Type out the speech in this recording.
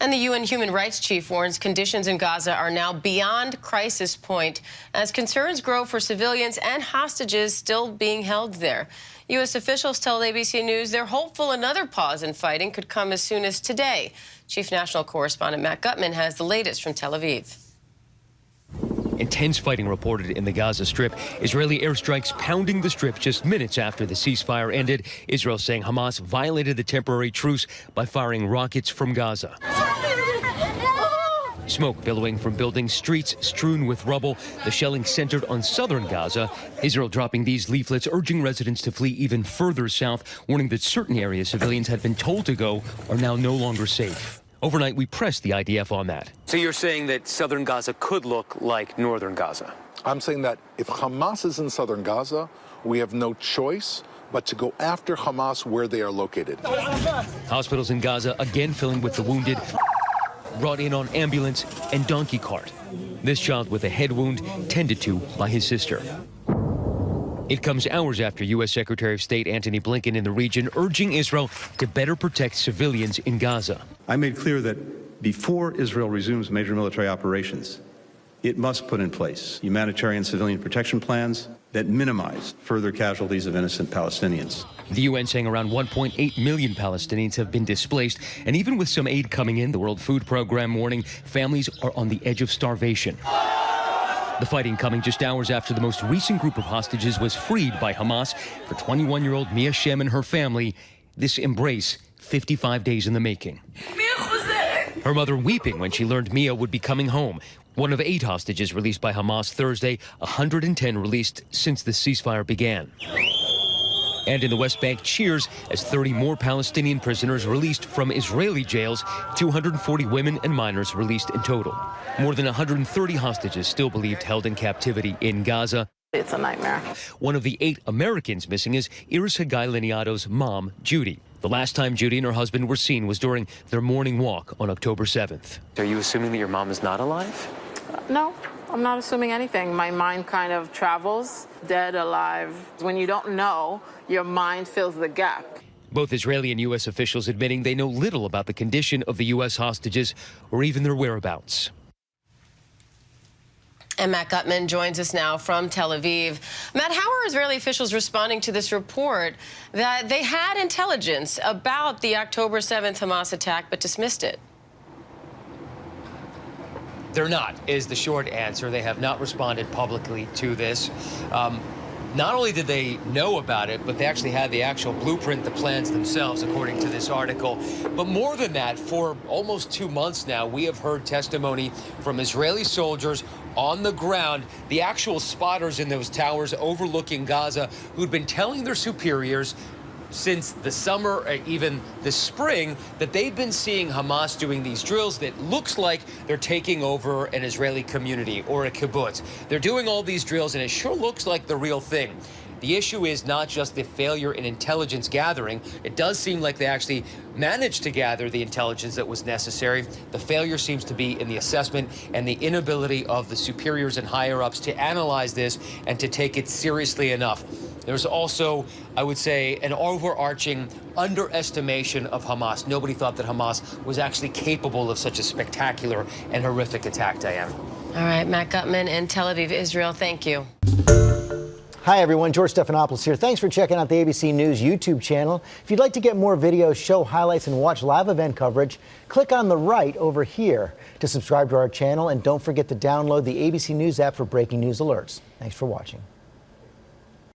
And the UN human rights chief warns conditions in Gaza are now beyond crisis point as concerns grow for civilians and hostages still being held there. U.S. officials tell ABC News they're hopeful another pause in fighting could come as soon as today. Chief National Correspondent Matt Gutman has the latest from Tel Aviv. Intense fighting reported in the Gaza Strip. Israeli airstrikes pounding the Strip just minutes after the ceasefire ended. Israel saying Hamas violated the temporary truce by firing rockets from Gaza. Smoke billowing from buildings, streets strewn with rubble. The shelling centered on southern Gaza. Israel dropping these leaflets urging residents to flee even further south, warning that certain areas civilians had been told to go are now no longer safe. Overnight, we pressed the IDF on that. So you're saying that southern Gaza could look like northern Gaza? I'm saying that if Hamas is in southern Gaza, we have no choice but to go after Hamas where they are located. Hospitals in Gaza again filling with the wounded, brought in on ambulance and donkey cart. This child with a head wound tended to by his sister. It comes hours after U.S. Secretary of State Antony Blinken in the region urging Israel to better protect civilians in Gaza. I made clear that before Israel resumes major military operations, it must put in place humanitarian civilian protection plans that minimize further casualties of innocent Palestinians. The UN saying around 1.8 million Palestinians have been displaced, and even with some aid coming in, the World Food Program warning families are on the edge of starvation. The fighting coming just hours after the most recent group of hostages was freed by Hamas. For 21-year-old Mia Shem and her family, this embrace 55 days in the making. Her mother weeping when she learned Mia would be coming home. One of 8 hostages released by Hamas Thursday, 110 released since the ceasefire began. And in the West Bank, cheers as 30 more Palestinian prisoners released from Israeli jails, 240 women and minors released in total. More than 130 hostages still believed held in captivity in Gaza. It's a nightmare. One of the 8 Americans missing is Iris Hagai Leniato's mom, Judy. The last time Judy and her husband were seen was during their morning walk on October 7th. Are you assuming that your mom is not alive? No, I'm not assuming anything. My mind kind of travels, dead, alive. When you don't know, your mind fills the gap. Both Israeli and U.S. officials admitting they know little about the condition of the U.S. hostages or even their whereabouts. And Matt Gutman joins us now from Tel Aviv. Matt, how are Israeli officials responding to this report that they had intelligence about the October 7th Hamas attack but dismissed it? They're not, is the short answer. They have not responded publicly to this. Not only did they know about it, but they actually had the actual blueprint, the plans themselves, according to this article. But more than that, for almost 2 months now, we have heard testimony from Israeli soldiers on the ground, the actual spotters in those towers overlooking Gaza, who'd been telling their superiors since the summer, or even the spring, that they've been seeing Hamas doing these drills that looks like they're taking over an Israeli community or a kibbutz. They're doing all these drills, and it sure looks like the real thing. The issue is not just the failure in intelligence gathering. It does seem like they actually managed to gather the intelligence that was necessary. The failure seems to be in the assessment and the inability of the superiors and higher-ups to analyze this and to take it seriously enough. There's also, I would say, an overarching underestimation of Hamas. Nobody thought that Hamas was actually capable of such a spectacular and horrific attack, Diane. All right, Matt Gutman in Tel Aviv, Israel. Thank you. Hi, everyone. George Stephanopoulos here. Thanks for checking out the ABC News YouTube channel. If you'd like to get more videos, show highlights, and watch live event coverage, click on the right over here to subscribe to our channel. And don't forget to download the ABC News app for breaking news alerts. Thanks for watching.